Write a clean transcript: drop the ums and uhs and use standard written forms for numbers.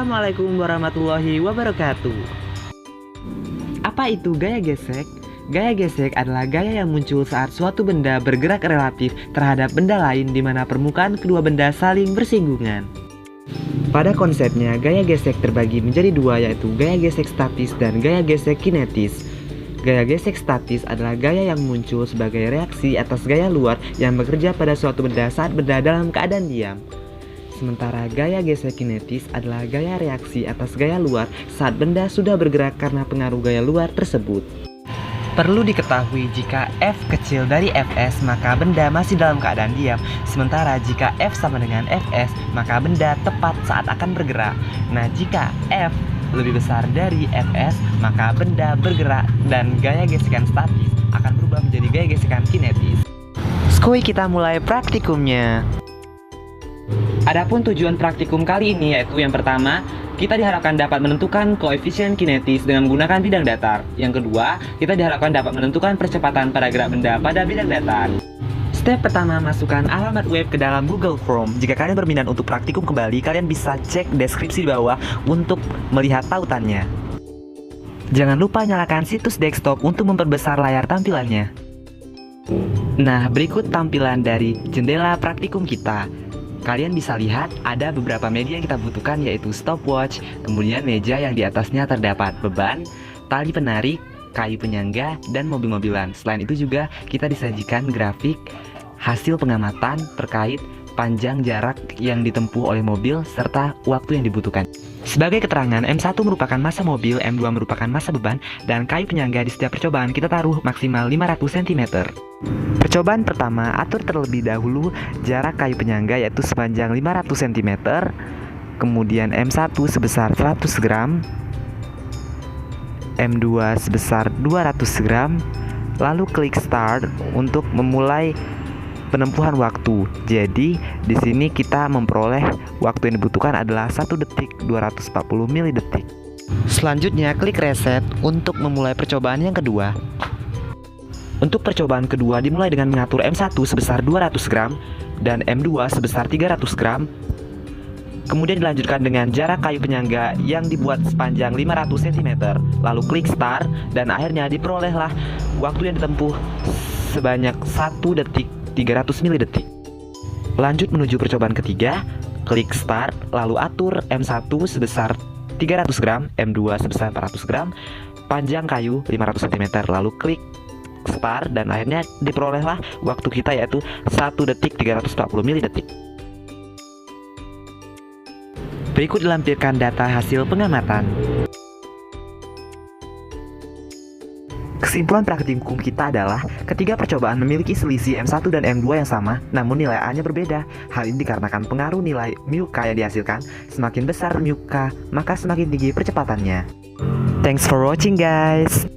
Assalamualaikum warahmatullahi wabarakatuh. Apa itu gaya gesek? Gaya gesek adalah gaya yang muncul saat suatu benda bergerak relatif terhadap benda lain di mana permukaan kedua benda saling bersinggungan. Pada konsepnya, gaya gesek terbagi menjadi dua, yaitu gaya gesek statis dan gaya gesek kinetis. Gaya gesek statis adalah gaya yang muncul sebagai reaksi atas gaya luar yang bekerja pada suatu benda saat benda dalam keadaan diam. Sementara gaya gesek kinetis adalah gaya reaksi atas gaya luar saat benda sudah bergerak karena pengaruh gaya luar tersebut. Perlu diketahui jika F kecil dari Fs maka benda masih dalam keadaan diam. Sementara jika F sama dengan Fs maka benda tepat saat akan bergerak. Nah, jika F lebih besar dari Fs maka benda bergerak dan gaya gesekan statis akan berubah menjadi gaya gesekan kinetis. Skuy, kita mulai praktikumnya. Adapun tujuan praktikum kali ini yaitu yang pertama, kita diharapkan dapat menentukan koefisien kinetis dengan menggunakan bidang datar. Yang kedua, kita diharapkan dapat menentukan percepatan pada gerak benda pada bidang datar. Step pertama, masukkan alamat web ke dalam Google Chrome. Jika kalian berminat untuk praktikum kembali, kalian bisa cek deskripsi di bawah untuk melihat tautannya. Jangan lupa nyalakan situs desktop untuk memperbesar layar tampilannya. Nah, berikut tampilan dari jendela praktikum kita. Kalian bisa lihat ada beberapa media yang kita butuhkan, yaitu stopwatch, kemudian meja yang di atasnya terdapat beban, tali penarik, kayu penyangga, dan mobil-mobilan. Selain itu juga kita disajikan grafik hasil pengamatan terkait panjang jarak yang ditempuh oleh mobil serta waktu yang dibutuhkan. Sebagai keterangan, M1 merupakan massa mobil, M2 merupakan massa beban, dan kayu penyangga di setiap percobaan kita taruh maksimal 500 cm. Percobaan pertama, atur terlebih dahulu jarak kayu penyangga yaitu sepanjang 500 cm. Kemudian M1 sebesar 100 gram, M2 sebesar 200 gram. Lalu klik start untuk memulai penempuhan waktu. Jadi di sini kita memperoleh waktu yang dibutuhkan adalah 1 detik 240 milidetik. Selanjutnya klik reset untuk memulai percobaan yang kedua. Untuk percobaan kedua dimulai dengan mengatur M1 sebesar 200 gram dan M2 sebesar 300 gram. Kemudian dilanjutkan dengan jarak kayu penyangga yang dibuat sepanjang 500 cm. Lalu klik start dan akhirnya diperolehlah waktu yang ditempuh sebanyak 1 detik 300 milidetik. Lanjut menuju percobaan ketiga, klik start, lalu atur M1 sebesar 300 gram, M2 sebesar 400 gram, panjang kayu 500 cm, lalu klik start dan akhirnya diperolehlah waktu kita yaitu 1 detik 340 milidetik. Berikut dilampirkan data hasil pengamatan. Kesimpulan praktikum kita adalah ketiga percobaan memiliki selisih M1 dan M2 yang sama, namun nilai A-nya berbeda. Hal ini dikarenakan pengaruh nilai μk yang dihasilkan. Semakin besar μk, maka semakin tinggi percepatannya. Thanks for watching guys.